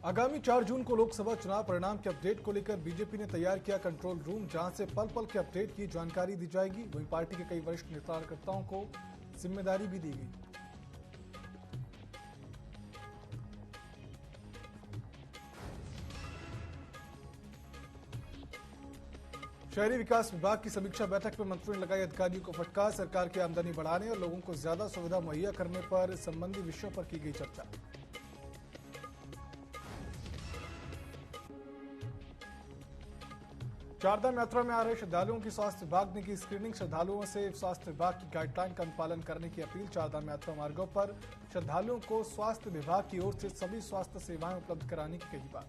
आगामी 4 जून को लोकसभा चुनाव परिणाम के अपडेट को लेकर बीजेपी ने तैयार किया कंट्रोल रूम, जहां से पल पल के अपडेट की जानकारी दी जाएगी। वहीं पार्टी के कई वरिष्ठ नेता कार्यकर्ताओं को जिम्मेदारी भी दी गई। शहरी विकास विभाग की समीक्षा बैठक में मंत्रियों ने लगाई अधिकारियों को फटकार। सरकार की आमदनी बढ़ाने और लोगों को ज्यादा सुविधा मुहैया करने पर संबंधी विषयों पर की गई चर्चा। चारधाम यात्रा में आ रहे श्रद्धालुओं की स्वास्थ्य विभाग ने की स्क्रीनिंग। श्रद्धालुओं से स्वास्थ्य विभाग की गाइडलाइन का अनुपालन करने की अपील। चारधाम यात्रा मार्गों पर श्रद्धालुओं को स्वास्थ्य विभाग की ओर से सभी स्वास्थ्य सेवाएं उपलब्ध कराने की कही बात।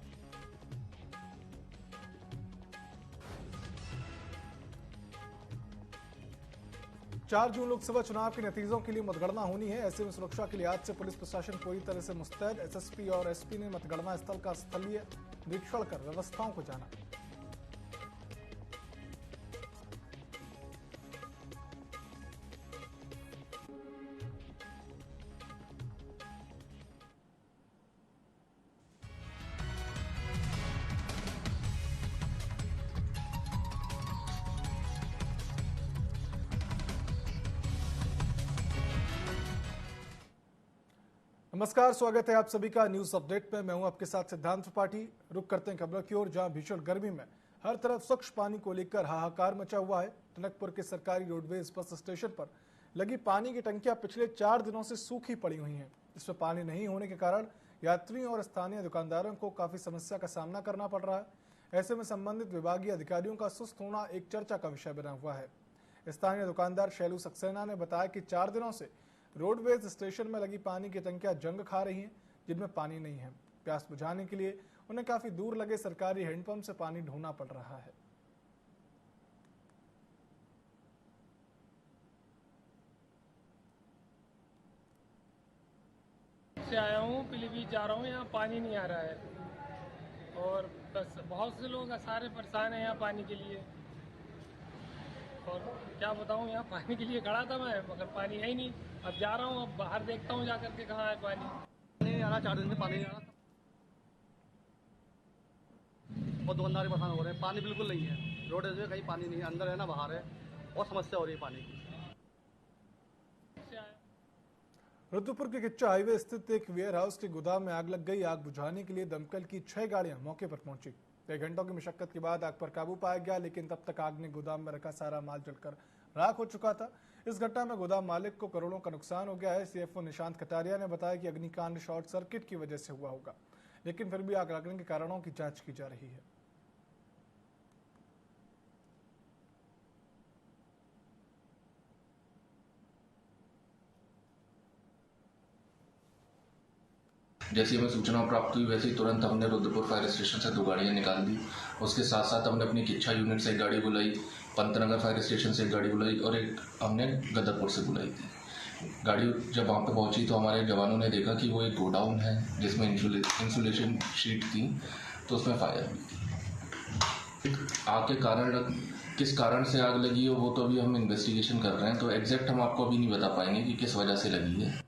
चार जून लोकसभा चुनाव के नतीजों के लिए मतगणना होनी है। ऐसे में सुरक्षा के लिए आज से पुलिस प्रशासन पूरी तरह से मुस्तैद। एसएसपी और एसपी ने मतगणना स्थल का स्थलीय निरीक्षण कर व्यवस्थाओं को जाना। नमस्कार, स्वागत है आप सभी का न्यूज अपडेट में। मैं हूं आपके साथ सिद्धांत त्रिपाठी। रुक करते हैं खबरों की ओर, जहां भीषण गर्मी में हर तरफ स्वच्छ पानी को लेकर हाहाकार मचा हुआ है। टनकपुर के सरकारी रोडवेज बस स्टेशन पर लगी पानी की टंकियां पिछले 4 दिनों से सूखी पड़ी हुई हैं। इसमें पानी नहीं होने के कारण यात्रियों और स्थानीय दुकानदारों को काफी समस्या का सामना करना पड़ रहा है। ऐसे में संबंधित विभागीय अधिकारियों का सुस्त होना एक चर्चा का विषय बना हुआ है। स्थानीय दुकानदार शैलू सक्सेना ने बताया कि 4 दिनों से रोडवेज स्टेशन में लगी पानी की टंकियां जंग खा रही हैं, जिनमें पानी नहीं है। प्यास बुझाने के लिए उन्हें काफी दूर लगे सरकारी हैंडपंप से पानी ढोना पड़ रहा है। से आया हूँ, पीलीभीत जा रहा हूँ, यहाँ पानी नहीं आ रहा है और बस बहुत से लोग सारे परेशान हैं यहाँ पानी के लिए। और क्या बताऊँ, यहाँ पानी के लिए खड़ा था मैं, मगर पानी है ही नहीं। अब जा रहा हूँ, अब बाहर देखता हूँ जा करके कहाँ है पानी। नहीं आ रहा, 4 दिन से पानी नहीं आ रहा और दुकानदार परेशान हो रहे हैं। पानी बिल्कुल नहीं है, रोड में कहीं पानी नहीं है, अंदर है ना बाहर है, और समस्या हो रही है पानी की। रुद्रपुर के किच्चा हाईवे स्थित एक वेयर हाउस के गोदाम में आग लग गई। आग बुझाने के लिए दमकल की 6 गाड़ियां मौके पर पहुंची। 1 घंटों की मशक्कत के बाद आग पर काबू पाया गया, लेकिन तब तक आग ने गोदाम में रखा सारा माल जलकर राख हो चुका था। इस घटना में गोदाम मालिक को करोड़ों का नुकसान हो गया है। सीएफओ निशांत कटारिया ने बताया कि अग्निकांड शॉर्ट सर्किट की वजह से हुआ होगा, लेकिन फिर भी आग लगने के कारणों की जांच की जा रही है। जैसी हमें सूचना प्राप्त हुई वैसे ही तुरंत हमने रुद्रपुर फायर स्टेशन से 2 गाड़ियां निकाल दी। उसके साथ साथ हमने अपनी किच्छा यूनिट से 1 गाड़ी बुलाई, पंतनगर फायर स्टेशन से 1 गाड़ी बुलाई और एक हमने गदरपुर से बुलाई थी। गाड़ी जब वहाँ पे पहुंची तो हमारे जवानों ने देखा कि वो एक गोडाउन है जिसमें इंसुलेशन शीट थी, तो उसमें फायर हुई थी। आग के कारण, किस कारण से आग लगी है वो तो अभी हम इन्वेस्टिगेशन कर रहे हैं, तो एग्जैक्ट हम आपको अभी नहीं बता पाएंगे कि किस वजह से लगी है।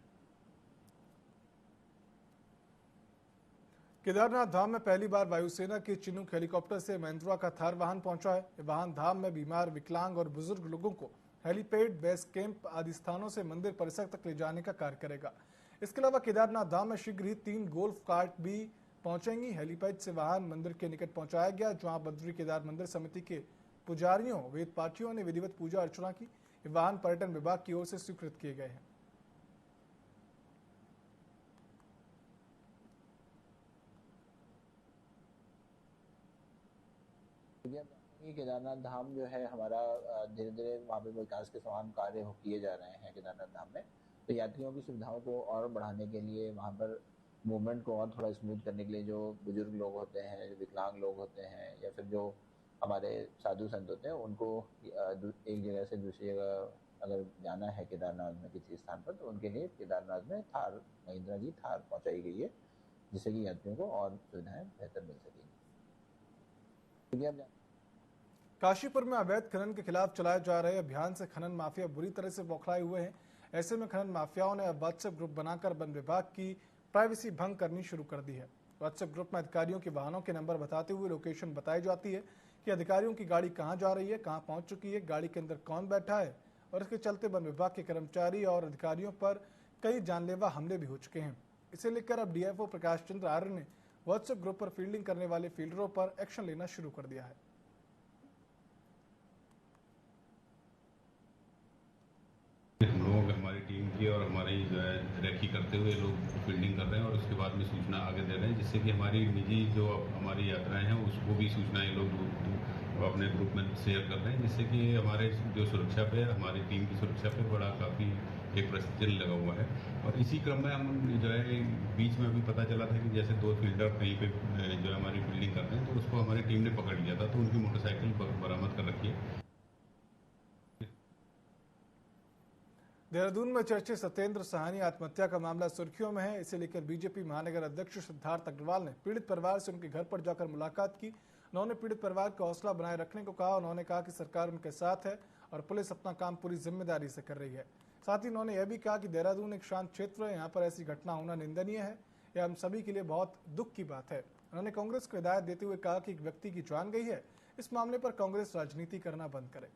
केदारनाथ धाम में पहली बार वायुसेना के चिनूक हेलीकॉप्टर से महिंद्रा का थार वाहन पहुंचा है। ये वाहन धाम में बीमार, विकलांग और बुजुर्ग लोगों को हेलीपैड, बेस कैंप आदि स्थानों से मंदिर परिसर तक ले जाने का कार्य करेगा। इसके अलावा केदारनाथ धाम में शीघ्र ही 3 गोल्फ कार्ट भी पहुंचेंगी। हेलीपैड से वाहन मंदिर के निकट पहुंचाया गया, जहाँ बद्री केदार मंदिर समिति के पुजारियों, वेद पाठियों ने विधिवत पूजा अर्चना की। ये वाहन पर्यटन विभाग की ओर से स्वीकृत किए गए हैं। केदारनाथ धाम जो है हमारा धीरे धीरे वहाँ पे विकास के समान कार्य किए जा रहे हैं केदारनाथ धाम में। तो यात्रियों की सुविधाओं को और बढ़ाने के लिए, वहाँ पर मूवमेंट को और थोड़ा स्मूथ करने के लिए, जो बुजुर्ग लोग होते हैं, विकलांग लोग होते हैं, या फिर जो हमारे साधु संत होते हैं, उनको एक जगह से दूसरी जगह अगर जाना है केदारनाथ में किसी स्थान पर, तो उनके लिए केदारनाथ में थार, महिंद्रा की थार पहुँचाई गई है, जिससे कि यात्रियों को और सुविधाएं बेहतर मिल सकेंगी। काशीपुर में अवैध खनन के खिलाफ चलाए जा रहे अभियान से खनन माफिया बुरी तरह से बौखलाए हुए हैं। ऐसे में खनन माफियाओं ने अब व्हाट्सएप ग्रुप बनाकर वन विभाग की प्राइवेसी भंग करनी शुरू कर दी है। व्हाट्सएप ग्रुप में अधिकारियों के वाहनों के नंबर बताते हुए लोकेशन बताई जाती है कि अधिकारियों की गाड़ी कहां जा रही है, कहां पहुंच चुकी है, गाड़ी के अंदर कौन बैठा है, और इसके चलते वन विभाग के कर्मचारी और अधिकारियों पर कई जानलेवा हमले भी हो चुके हैं। इसे लेकर अब डीएफओ प्रकाश चंद्र आर्य ने व्हाट्सएप ग्रुप पर फील्डिंग करने वाले फील्डरों पर एक्शन लेना शुरू कर दिया है। हम लोग हमारी टीम की और हमारी जो है रेकी करते हुए लोग फील्डिंग कर रहे हैं और उसके बाद में सूचना आगे दे रहे हैं, जिससे कि हमारी निजी जो हमारी यात्राएं हैं उसको भी सूचनाएं लोग अपने ग्रुप में शेयर कर रहे हैं, जिससे कि हमारे जो सुरक्षा पे हमारी टीम की सुरक्षा पे बड़ा काफ़ी एक प्रश्न लगा हुआ है। और इसी क्रम में हम जो है बीच में भी पता चला था कि जैसे 2 फील्डर कहीं पे जो है हमारी फील्डिंग कर रहे हैं, तो उसको हमारी टीम ने पकड़ लिया था, तो उनकी मोटरसाइकिल बरामद कर रखी है। देहरादून में चर्चित सत्येंद्र सहानी आत्महत्या का मामला सुर्खियों में है। इसे लेकर बीजेपी महानगर अध्यक्ष सिद्धार्थ अग्रवाल ने पीड़ित परिवार से उनके घर पर जाकर मुलाकात की। उन्होंने पीड़ित परिवार का हौसला बनाए रखने को कहा। उन्होंने कहा कि सरकार उनके साथ है और पुलिस अपना काम पूरी जिम्मेदारी से कर रही है। साथ ही उन्होंने यह भी कहा कि देहरादून एक शांत क्षेत्र है, यहाँ पर ऐसी घटना होना निंदनीय है, यह हम सभी के लिए बहुत दुख की बात है। उन्होंने कांग्रेस को हिदायत देते हुए कहा कि एक व्यक्ति की जान गई है, इस मामले पर कांग्रेस राजनीति करना बंद करे।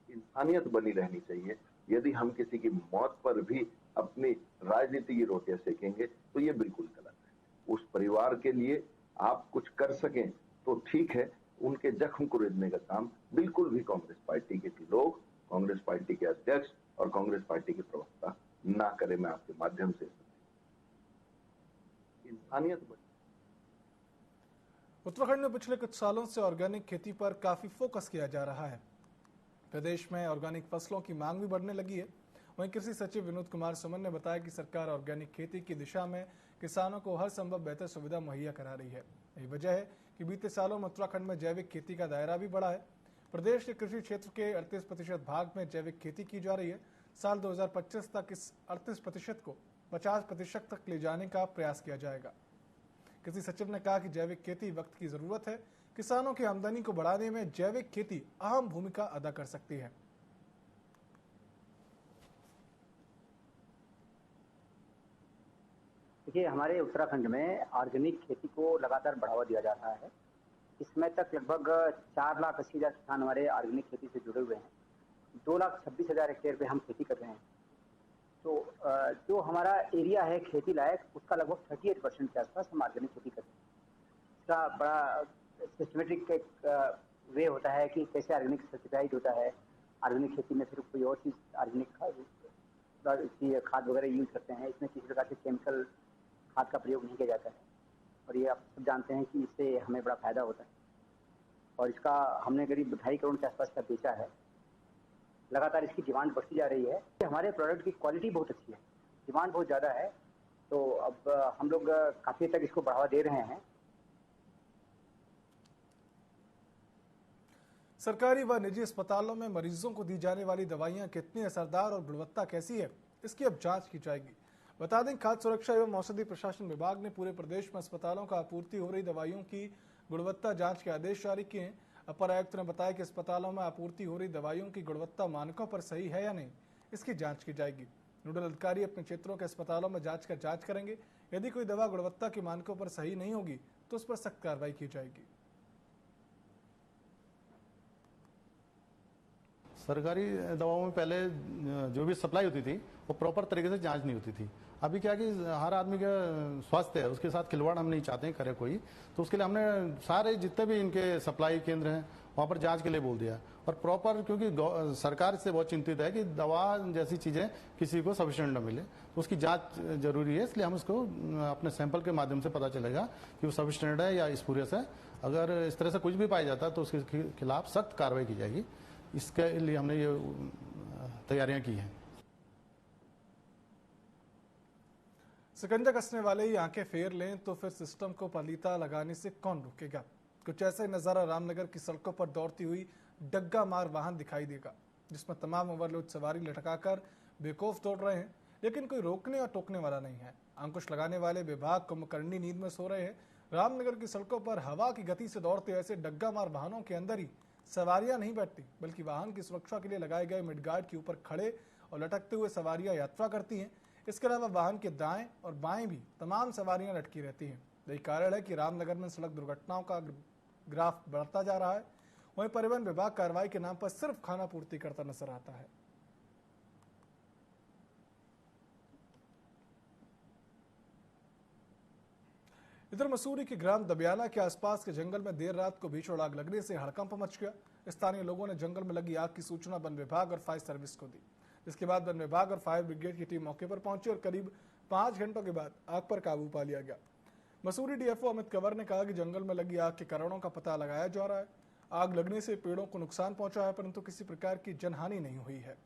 इंसानियत बनी रहनी चाहिए। यदि हम किसी की मौत पर भी अपनी राजनीति की रोटियां सेकेंगे तो ये बिल्कुल गलत है। उस परिवार के लिए आप कुछ कर सकें तो ठीक है, उनके जख्म को रेजने का काम बिल्कुल भी कांग्रेस पार्टी के लोग, कांग्रेस पार्टी के अध्यक्ष और कांग्रेस पार्टी के प्रवक्ता ना करे। मैं आपके माध्यम से इंसानियत बनी। उत्तराखंड में पिछले कुछ सालों से ऑर्गेनिक खेती पर काफी फोकस किया जा रहा है। प्रदेश में ऑर्गेनिक फसलों की मांग भी बढ़ने लगी है। वहीं कृषि सचिव विनोद कुमार सुमन ने बताया कि सरकार ऑर्गेनिक खेती की दिशा में किसानों को हर संभव बेहतर सुविधा मुहैया करा रही है। यही वजह है कि बीते सालों में उत्तराखंड में जैविक खेती का दायरा भी बढ़ा है। प्रदेश के कृषि क्षेत्र के 38% भाग में जैविक खेती की जा रही है। साल 2025 तक इस 38% को 50% तक ले जाने का प्रयास किया जाएगा। कृषि सचिव ने कहा कि जैविक खेती वक्त की जरूरत है। किसानों की आमदनी को बढ़ाने में जैविक खेती अहम भूमिका अदा कर सकती है। देखिए, हमारे उत्तराखंड में ऑर्गेनिक खेती को लगातार बढ़ावा दिया जा रहा है। इस समय तक लगभग 4,80,000 किसान हमारे ऑर्गेनिक खेती से जुड़े हुए हैं। 2,26,000 हेक्टेयर पे हम खेती कर रहे हैं। तो जो हमारा एरिया है खेती लायक, उसका लगभग 38% के आसपास हम ऑर्गेनिक खेती कर रहे हैं। इसका बड़ा सिस्टमेटिक एक वे होता है कि कैसे ऑर्गेनिक सर्टिफाइड होता है। ऑर्गेनिक खेती में सिर्फ कोई और चीज़ ऑर्गेनिक खाद वगैरह यूज करते हैं। इसमें किसी प्रकार से केमिकल खाद का प्रयोग नहीं किया जाता है और ये आप सब जानते हैं कि इससे हमें बड़ा फायदा होता है। और इसका हमने करीब 2.5 करोड़ के आसपास का बेचा है। लगातार इसकी डिमांड बढ़ती जा रही है। हमारे प्रोडक्ट की क्वालिटी बहुत अच्छी है, डिमांड बहुत ज़्यादा है, तो अब हम लोग काफ़ी तक इसको बढ़ावा दे रहे हैं। सरकारी व निजी अस्पतालों में मरीजों को दी जाने वाली दवाइयां कितनी असरदार और गुणवत्ता कैसी है, इसकी अब जांच की जाएगी। बता दें, खाद्य सुरक्षा एवं औषधि प्रशासन विभाग ने पूरे प्रदेश में अस्पतालों का आपूर्ति हो रही दवाइयों की गुणवत्ता जांच के आदेश जारी किए हैं। अपर आयुक्त ने बताया कि अस्पतालों में आपूर्ति हो रही दवाइयों की गुणवत्ता मानकों पर सही है या नहीं, इसकी जांच की जाएगी। नोडल अधिकारी अपने क्षेत्रों के अस्पतालों में जांच करेंगे। यदि कोई दवा गुणवत्ता के मानकों पर सही नहीं होगी तो उस पर सख्त कार्रवाई की जाएगी। सरकारी दवाओं में पहले जो भी सप्लाई होती थी वो प्रॉपर तरीके से जांच नहीं होती थी। अभी क्या कि हर आदमी का स्वास्थ्य है, उसके साथ खिलवाड़ हम नहीं चाहते हैं करे कोई, तो उसके लिए हमने सारे जितने भी इनके सप्लाई केंद्र हैं वहाँ पर जांच के लिए बोल दिया। और प्रॉपर, क्योंकि सरकार से बहुत चिंतित है कि दवा जैसी चीज़ें किसी को सफिशिएंट न मिले, तो उसकी जाँच जरूरी है। इसलिए हम उसको अपने सैंपल के माध्यम से पता चलेगा कि वो सफिशिएंट है या स्पूरियस है। अगर इस तरह से कुछ भी पाया जाता है तो उसके खिलाफ सख्त कार्रवाई की जाएगी। इसके लिए हमने ये तैयारियां की हैं। शिकंजा कसने वाले ही आंखें फेर लें तो फिर सिस्टम को पलीता लगाने से कौन रोकेगा। कुछ ऐसा ही नजारा रामनगर की सड़कों पर दौड़ती हुई डग्गा मार वाहन दिखाई देगा, जिसमें तमाम ओवरलोड सवारी लटकाकर बेखौफ दौड़ रहे हैं, लेकिन कोई रोकने और टोकने वाला नहीं है। अंकुश लगाने वाले विभाग कुंभकर्णी नींद में सो रहे हैं। रामनगर की सड़कों पर हवा की गति से दौड़ते ऐसे डग्गा मार वाहनों के अंदर ही सवारियां नहीं बैठती, बल्कि वाहन की सुरक्षा के लिए लगाए गए मिडगार्ड के ऊपर खड़े और लटकते हुए सवारियां यात्रा करती हैं। इसके अलावा वाहन के दाएं और बाएं भी तमाम सवारियां लटकी रहती हैं। यही कारण है कि रामनगर में सड़क दुर्घटनाओं का ग्राफ बढ़ता जा रहा है। वहीं परिवहन विभाग कार्रवाई के नाम पर सिर्फ खाना पूर्ति करता नजर आता है। इधर मसूरी के ग्राम दबियाना के आसपास के जंगल में देर रात को भीषण आग लगने से हड़कंप मच गया। स्थानीय लोगों ने जंगल में लगी आग की सूचना वन विभाग और फायर सर्विस को दी, जिसके बाद वन विभाग और फायर ब्रिगेड की टीम मौके पर पहुंची और करीब 5 घंटों के बाद आग पर काबू पा लिया गया। मसूरी डीएफओ अमित कंवर ने कहा कि जंगल में लगी आग के कारणों का पता लगाया जा रहा है। आग लगने से पेड़ों को नुकसान पहुंचा है, परंतु किसी प्रकार की जनहानि नहीं हुई है।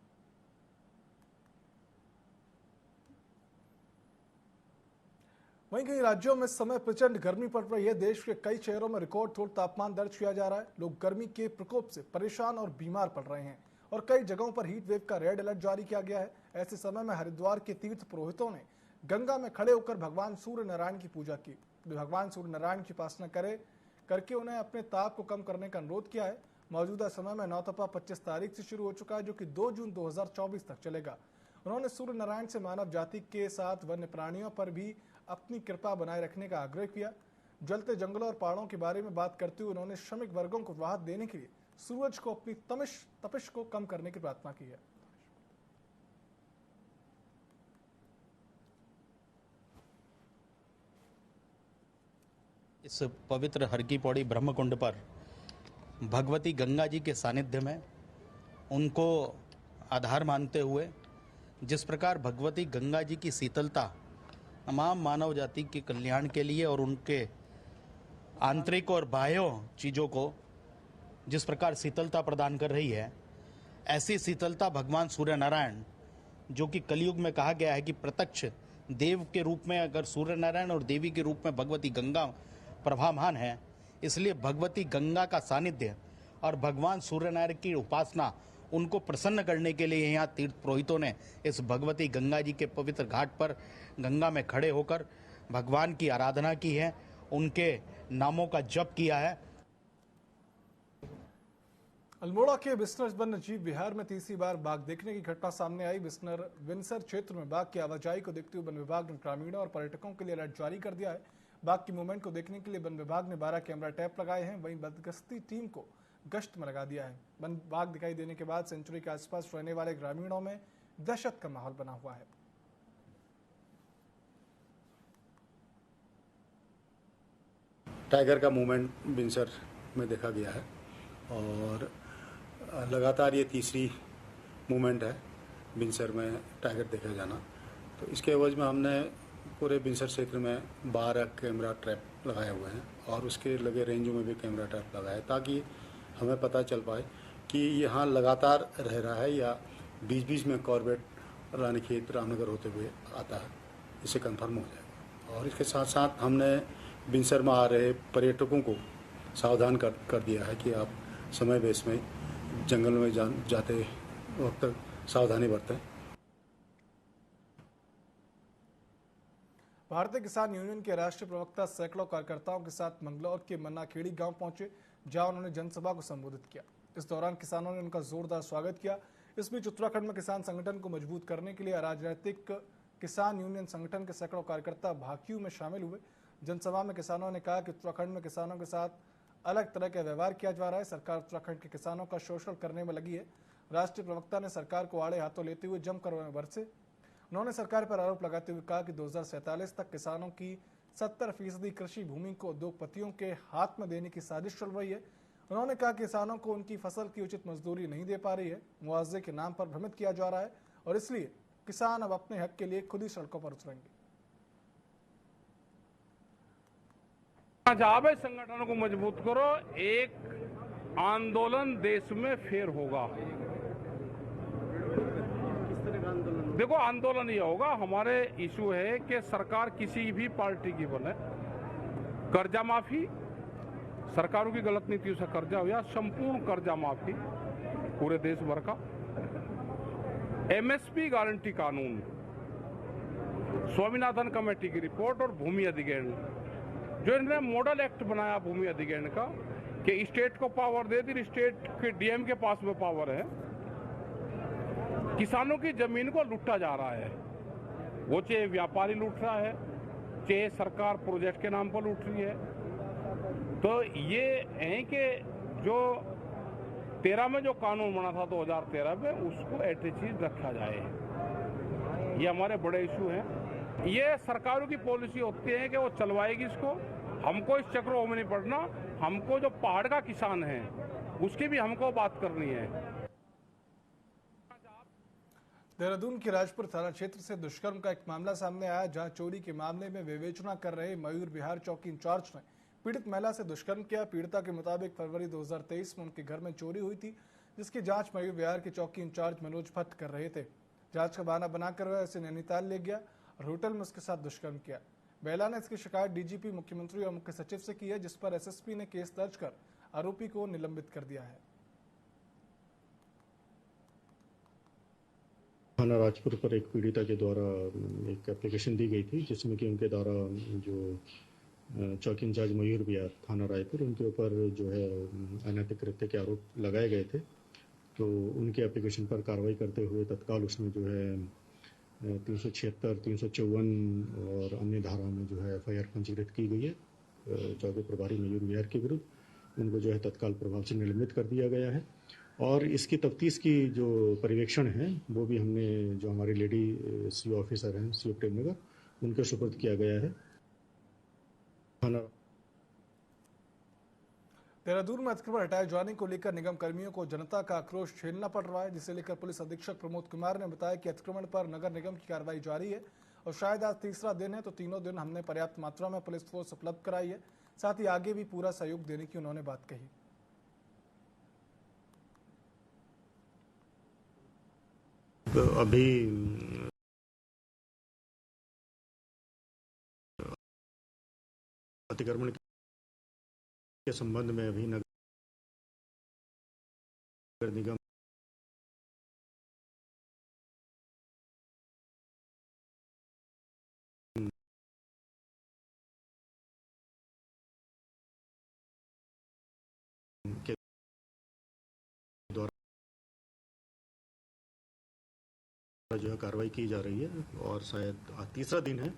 वहीं कई राज्यों में इस समय प्रचंड गर्मी पड़ रही है। देश के कई शहरों में रिकॉर्ड तोड़ तापमान दर्ज किया जा रहा है। लोग गर्मी के प्रकोप से परेशान और बीमार पड़ रहे हैं और कई जगहों पर हीट वेव का रेड अलर्ट जारी किया गया है। ऐसे समय में हरिद्वार के तीर्थ पुरोहितों ने गंगा में खड़े होकर भगवान सूर्य नारायण की पूजा की। भगवान सूर्य नारायण की उपासना करके उन्हें अपने ताप को कम करने का अनुरोध किया है। मौजूदा समय में नौतपा 25 तारीख से शुरू हो चुका है, जो कि 2 जून 2024 तक चलेगा। उन्होंने सूर्य नारायण से मानव जाति के साथ वन्य प्राणियों पर भी अपनी कृपा बनाए रखने का आग्रह किया। जलते जंगलों और पहाड़ों के बारे में बात करते हुए उन्होंने श्रमिक वर्गों को राहत देने के लिए सूरज को अपनी तपिश को कम करने की प्रार्थना की है। इस पवित्र हर की पौड़ी ब्रह्मकुंड पर भगवती गंगा जी के सानिध्य में उनको आधार मानते हुए जिस प्रकार भगवती गंगा जी की शीतलता तमाम मानव जाति के कल्याण के लिए और उनके आंतरिक और बाह्य चीज़ों को जिस प्रकार शीतलता प्रदान कर रही है, ऐसी शीतलता भगवान सूर्य नारायण, जो कि कलयुग में कहा गया है कि प्रत्यक्ष देव के रूप में अगर सूर्य नारायण और देवी के रूप में भगवती गंगा प्रभावान है, इसलिए भगवती गंगा का सानिध्य और भगवान सूर्य नारायण की उपासना उनको प्रसन्न करने के लिए यहाँ तीर्थ पुरोहितों ने इस भगवती गंगा जी के पवित्र घाट पर गंगा में खड़े होकर भगवान की आराधना की है, उनके नामों का जप किया है। अल्मोड़ा के बिस्नर वन्य जीव विहार में तीसरी बार बाघ देखने की घटना सामने आई। बिस्नर विंसर क्षेत्र में बाघ की आवाजाही को देखते हुए वन विभाग ने ग्रामीणों और पर्यटकों के लिए अलर्ट जारी कर दिया है। बाघ की मूवमेंट को देखने के लिए वन विभाग ने 12 कैमरा टैप लगाए हैं। वहीं बदगश्ती टीम को गश्त में लगा दिया है। वन बाघ दिखाई देने के बाद सेंचुरी के आसपास रहने वाले ग्रामीणों में दहशत का माहौल बना हुआ है। टाइगर का मूवमेंट बिंसर में देखा गया है और लगातार ये तीसरी मूवमेंट है बिंसर में टाइगर देखा जाना। तो इसके एवज में हमने पूरे बिंसर क्षेत्र में 12 कैमरा ट्रैप लगाए हुए हैं और उसके लगे रेंजों में भी कैमरा ट्रैप लगाए ताकि हमें पता चल पाए कि यहाँ लगातार रह रहा है या बीच बीच में कॉर्बेट रानीखेत रामनगर होते हुए आता है, इससे कंफर्म हो जाएगा। और इसके साथ साथ हमने बिंसर में आ रहे पर्यटकों को सावधान कर दिया है कि आप समय बेस में जंगल में जाते वक्त सावधानी बरतें। भारतीय किसान यूनियन के राष्ट्रीय प्रवक्ता सैकड़ों कार्यकर्ताओं के साथ मंगलौर के मन्नाखेड़ी गांव पहुंचे, जहां उन्होंने जनसभा को संबोधित किया। इस दौरान किसानों ने उनका जोरदार स्वागत किया। इस बीच उत्तराखंड में किसान संगठन को मजबूत करने के लिए राजनीतिक किसान यूनियन संगठन के सैकड़ों कार्यकर्ता भाकियू में शामिल हुए। जनसभा में किसानों ने कहा कि उत्तराखंड में किसानों के साथ अलग तरह का व्यवहार किया जा रहा है। सरकार उत्तराखंड के किसानों का शोषण करने में लगी है। राष्ट्रीय प्रवक्ता ने सरकार को आड़े हाथों लेते हुए जमकर बरसे। उन्होंने सरकार पर आरोप लगाते हुए कहा कि 2047 तक किसानों की 70% कृषि भूमि को उद्योगपतियों के हाथ में देने की साजिश चल रही है। उन्होंने कहा कि किसानों को उनकी फसल की उचित मजदूरी नहीं दे पा रही है, मुआवजे के नाम पर भ्रमित किया जा रहा है और इसलिए किसान अब अपने हक के लिए खुद ही सड़कों पर उतरेंगे। जावे संगठनों को मजबूत करो, एक आंदोलन देश में फिर होगा। देखो आंदोलन ये होगा, हमारे इशू है कि सरकार किसी भी पार्टी की बने, कर्जा माफी, सरकारों की गलत नीतियों से कर्जा हो या संपूर्ण कर्जा माफी पूरे देश भर का, एमएसपी गारंटी कानून, स्वामीनाथन कमेटी की रिपोर्ट और भूमि अधिग्रहण, जो इन्होंने मॉडल एक्ट बनाया भूमि अधिग्रहण का कि स्टेट को पावर दे दी, स्टेट के डीएम के पास में पावर है किसानों की जमीन को लूटा जा रहा है। वो चाहे व्यापारी लूट रहा है, चाहे सरकार प्रोजेक्ट के नाम पर लूट रही है। तो ये है कि जो 13 में जो कानून बना था 2013 में, उसको एट चीज रखा जाए। ये हमारे बड़े इशू हैं। ये सरकारों की पॉलिसी होती है कि वो चलवाएगी इसको। हमको इस चक्रों में नहीं पड़ना। हमको जो पहाड़ का किसान है उसकी भी हमको बात करनी है। देहरादून के राजपुर थाना क्षेत्र से दुष्कर्म का एक मामला सामने आया, जहां चोरी के मामले में विवेचना कर रहे मयूर विहार चौकी इंचार्ज ने पीड़ित महिला से दुष्कर्म किया। पीड़िता के मुताबिक फरवरी 2023 में उनके घर में चोरी हुई थी, जिसकी जांच मयूर विहार के चौकी इंचार्ज मनोज भट्ट कर रहे थे। जांच का बहाना बनाकर वह उसे नैनीताल ले गया और होटल में उसके साथ दुष्कर्म किया। महिला ने इसकी शिकायत डीजीपी, मुख्यमंत्री और मुख्य सचिव से की है, जिस पर एसएसपी ने केस दर्ज कर आरोपी को निलंबित कर दिया है। थाना राजपुर पर एक पीड़िता के द्वारा एक एप्लीकेशन दी गई थी, जिसमें कि उनके द्वारा जो चौकी इंचार्ज मयूर विहार थाना रायपुर, उनके ऊपर जो है अनैतिक कृत्य के आरोप लगाए गए थे। तो उनके एप्लीकेशन पर कार्रवाई करते हुए तत्काल उसमें जो है 376, 354 और अन्य धाराओं में जो है एफआईआर पंजीकृत की गई है चौकी प्रभारी मयूर विहार के विरुद्ध। उनको जो है तत्काल प्रभाव से निलंबित कर दिया गया है। और इसकी तफ्तीश की जो पर्यवेक्षण है वो भी हमने जो हमारी लेडी सीओ ऑफिसर हैं सीओ प्रेमनगर, उनके सुपुर्द किया गया है। देहरादून में अतिक्रमण हटाए जाने को लेकर निगम कर्मियों को जनता का आक्रोश झेलना पड़ रहा है, जिसे लेकर पुलिस अधीक्षक प्रमोद कुमार ने बताया कि अतिक्रमण पर नगर निगम की कार्रवाई जारी है और शायद आज तीसरा दिन है, तो तीनों दिन हमने पर्याप्त मात्रा में पुलिस फोर्स उपलब्ध कराई है। साथ ही आगे भी पूरा सहयोग देने की उन्होंने बात कही। तो अभी अतिक्रमण के संबंध में अभी नगर निगम के द्वारा जो है कार्रवाई की जा रही है और शायद तीसरा दिन है,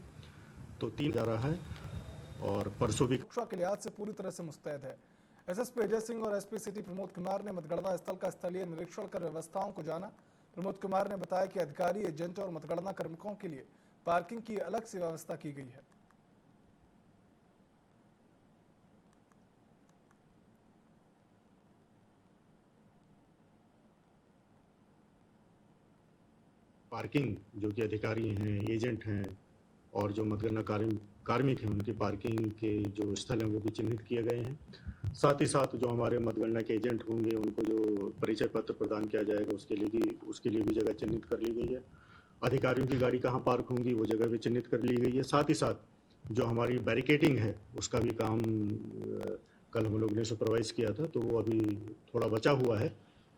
तो 3 जा रहा है और परसों भी सुरक्षा के लिहाज से पूरी तरह से मुस्तैद है। एसएसपी अजय सिंह और एसपी सिटी प्रमोद कुमार ने मतगणना स्थल का स्थलीय निरीक्षण कर व्यवस्थाओं को जाना। प्रमोद कुमार ने बताया कि अधिकारी, एजेंट और मतगणना कार्मिकों के लिए पार्किंग की अलग से व्यवस्था की गई है। पार्किंग जो कि अधिकारी हैं, एजेंट हैं और जो मतगणना कार्मिक हैं, उनकी पार्किंग के जो स्थल हैं वो भी चिन्हित किए गए हैं। साथ ही साथ जो हमारे मतगणना के एजेंट होंगे उनको जो परिचय पत्र प्रदान किया जाएगा उसके लिए भी जगह चिन्हित कर ली गई है। अधिकारियों की गाड़ी कहाँ पार्क होंगी वो जगह भी चिन्हित कर ली गई है। साथ ही साथ जो हमारी बैरिकेडिंग है उसका भी काम कल हम लोग ने सुपरवाइज किया था, तो वो अभी थोड़ा बचा हुआ है,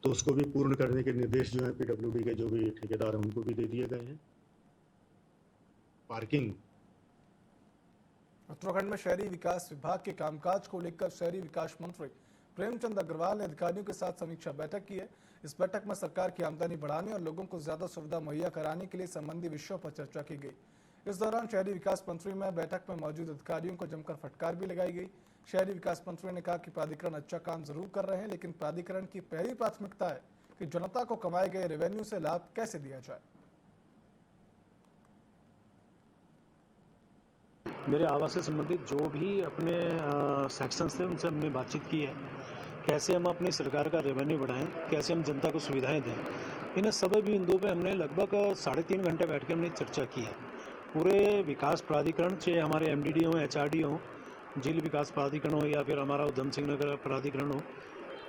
तो उसको भी पूर्ण करने के निर्देश जो है पीडब्ल्यूडी के जो भी ठेकेदार हैं उनको भी दे दिए गए हैं। पार्किंग उत्तराखंड में शहरी विकास विभाग के कामकाज को लेकर शहरी विकास मंत्री प्रेमचंद अग्रवाल ने अधिकारियों के साथ समीक्षा बैठक की है। इस बैठक में सरकार की आमदनी बढ़ाने और लोगों को ज्यादा सुविधा मुहैया कराने के लिए संबंधी विषयों पर चर्चा की गई। इस दौरान शहरी विकास मंत्री में बैठक में मौजूद अधिकारियों को जमकर फटकार भी लगाई गई। शहरी विकास मंत्री ने कहा कि प्राधिकरण अच्छा काम जरूर कर रहे हैं, लेकिन प्राधिकरण की पहली प्राथमिकता है कि जनता को कमाए गए रेवेन्यू से लाभ कैसे दिया जाए। मेरे आवास से संबंधित जो भी अपने सेक्शंस थे उनसे हमने बातचीत की है, कैसे हम अपनी सरकार का रेवेन्यू बढ़ाएं, कैसे हम जनता को सुविधाएं दें। इन सभी बिंदुओं पे हमने लगभग 3.5 घंटे बैठ के हमने चर्चा की है। पूरे विकास प्राधिकरण, चाहे हमारे एमडीडी हो, एचआरडी हो, झील विकास प्राधिकरण हो या फिर हमारा उधम सिंह नगर प्राधिकरण हो,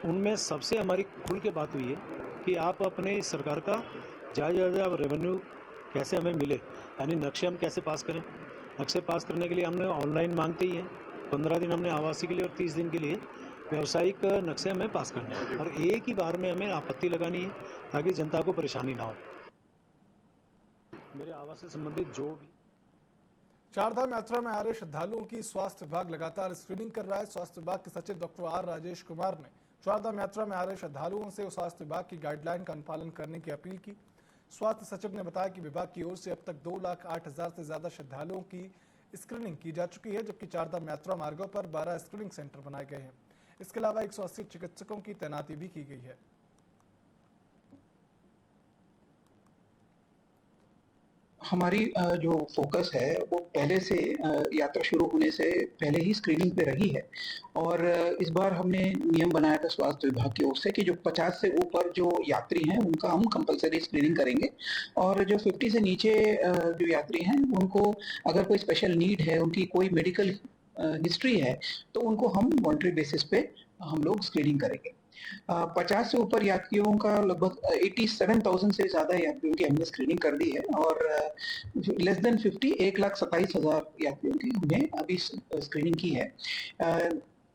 उनमें सबसे हमारी खुल के बात हुई है कि आप अपने सरकार का ज़्यादा रेवेन्यू कैसे हमें मिले, यानी नक्शे हम कैसे पास करें। नक्शे पास करने के लिए हमने ऑनलाइन मांगते ही हैं, 15 दिन हमने आवासीय के लिए और 30 दिन के लिए व्यावसायिक नक्शे हमें पास करने हैं और एक ही बार में हमें आपत्ति लगानी है ताकि जनता को परेशानी ना हो। मेरे आवास से संबंधित जो भी चारधाम यात्रा में आ रहे श्रद्धालुओं की स्वास्थ्य विभाग लगातार स्क्रीनिंग कर रहा है। स्वास्थ्य विभाग के सचिव डॉक्टर आर राजेश कुमार ने चारधाम यात्रा में आ रहे श्रद्धालुओं से स्वास्थ्य विभाग की गाइडलाइन का अनुपालन करने की अपील की। स्वास्थ्य सचिव ने बताया कि विभाग की ओर से अब तक 2,08,000 से ज्यादा श्रद्धालुओं की स्क्रीनिंग की जा चुकी है, जबकि चारधाम यात्रा मार्गों पर 12 स्क्रीनिंग सेंटर बनाए गए हैं। इसके अलावा 180 चिकित्सकों की तैनाती भी की गई है। हमारी जो फोकस है वो पहले से यात्रा शुरू होने से पहले ही स्क्रीनिंग पे रही है और इस बार हमने नियम बनाया था स्वास्थ्य विभाग की ओर से कि जो 50 से ऊपर जो यात्री हैं उनका हम कंपलसरी स्क्रीनिंग करेंगे और जो 50 से नीचे जो यात्री हैं उनको अगर कोई स्पेशल नीड है, उनकी कोई मेडिकल हिस्ट्री है तो उनको हम वॉलंटरी बेसिस पे हम लोग स्क्रीनिंग करेंगे। 50 से ऊपर यात्रियों का लगभग 87,000 से ज़्यादा यात्रियों की हमने स्क्रीनिंग कर दी है और लेस देन 50 1,27,000 यात्रियों की हमने अभी स्क्रीनिंग की है।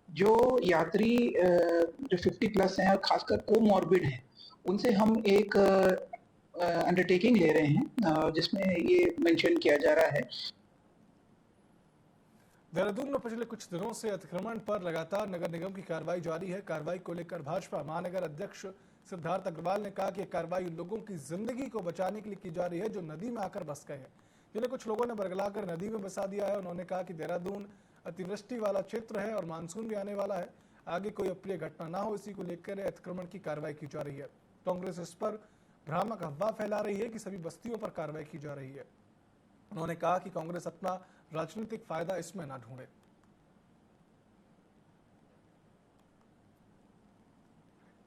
जो यात्री जो 50 प्लस हैं और खासकर कोमॉर्बिड हैं उनसे हम एक अंडरटेकिंग ले रहे हैं जिसमें ये मेंशन किया जा रहा है। देहरादून में पिछले कुछ दिनों से अतिक्रमण पर लगातार नगर निगम की कार्रवाई जारी है। कार्रवाई को लेकर भाजपा महानगर अध्यक्ष सिद्धार्थ अग्रवाल ने कहा कि कार्रवाई उन लोगों की जिंदगी को बचाने के लिए की जा रही है जो नदी में आकर बस गए हैं, जिन्हें कुछ लोगों ने बरगलाकर नदी में बसा दिया है। उन्होंने कहा कि देहरादून अतिवृष्टि वाला क्षेत्र है और मानसून भी आने वाला है, आगे कोई अप्रिय घटना ना हो, इसी को लेकर अतिक्रमण की कार्रवाई की जा रही है। कांग्रेस इस पर भ्रामक अफवाह फैला रही है कि सभी बस्तियों पर कार्रवाई की जा रही है। उन्होंने कहा कि कांग्रेस अपना राजनीतिक फायदा इसमें ना ढूंढे।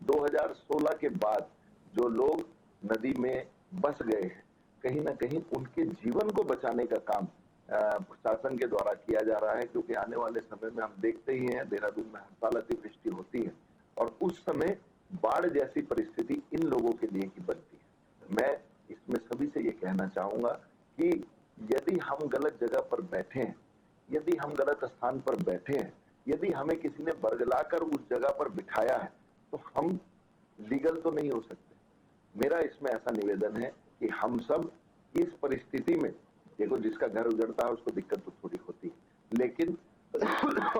2016 के बाद जो लोग नदी में बस गए हैं, कहीं ना कहीं उनके जीवन को बचाने का काम प्रशासन के द्वारा किया जा रहा है, क्योंकि आने वाले समय में हम देखते ही हैं देहरादून में हर साल अतिवृष्टि होती है और उस समय बाढ़ जैसी परिस्थिति इन लोगों के लिए ही बनती है। मैं इसमें सभी से ये कहना चाहूंगा कि यदि हम गलत जगह पर बैठे हैं, यदि हम गलत स्थान पर बैठे हैं, यदि हमें किसी ने बरगलाकर उस जगह पर बिठाया है तो हम लीगल तो नहीं हो सकते। मेरा इसमें ऐसा निवेदन है कि हम सब इस परिस्थिति में, देखो जिसका घर उजड़ता है उसको दिक्कत तो थोड़ी होती है, लेकिन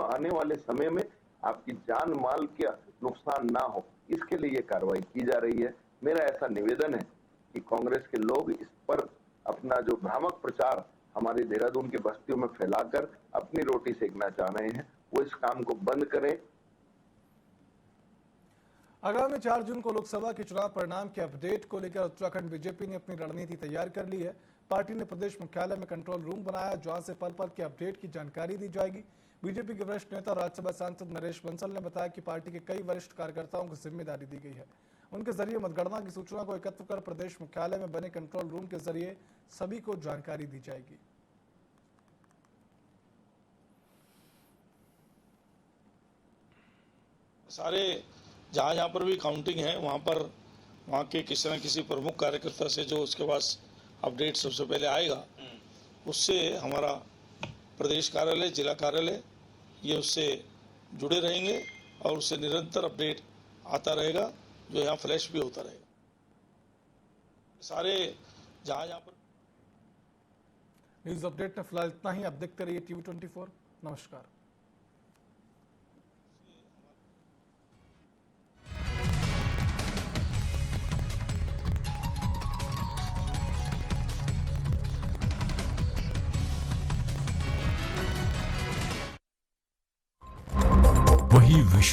आने वाले समय में आपकी जान माल का नुकसान ना हो इसके लिए ये कार्रवाई की जा रही है। मेरा ऐसा निवेदन है कि कांग्रेस के लोग इस पर अपना जो भ्रामक प्रचार हमारे देहरादून की बस्तियों में फैलाकर अपनी रोटी सेकना चाह रहे हैं, वो इस काम को बंद करें। आगामी 4 जून को लोकसभा के चुनाव परिणाम के अपडेट को लेकर उत्तराखंड बीजेपी ने अपनी रणनीति तैयार कर ली है। पार्टी ने प्रदेश मुख्यालय में कंट्रोल रूम बनाया, जहां से पल पल के अपडेट की जानकारी दी जाएगी। बीजेपी के वरिष्ठ नेता और राज्यसभा सांसद नरेश बंसल ने बताया कि पार्टी के कई वरिष्ठ कार्यकर्ताओं को जिम्मेदारी दी गई है। उनके जरिए मतगणना की सूचना को एकत्र कर प्रदेश मुख्यालय में बने कंट्रोल रूम के जरिए सभी को जानकारी दी जाएगी। सारे जहां पर भी काउंटिंग है वहां के किसी न किसी प्रमुख कार्यकर्ता से जो उसके पास अपडेट सबसे पहले आएगा, उससे हमारा प्रदेश कार्यालय, जिला कार्यालय ये उससे जुड़े रहेंगे और उससे निरंतर अपडेट आता रहेगा, जो यहाँ फ्लैश भी होता रहेगा। सारे जहां पर न्यूज अपडेट में फिलहाल इतना ही। आप देखते रहिए टीवी 24। नमस्कार। वही विश्व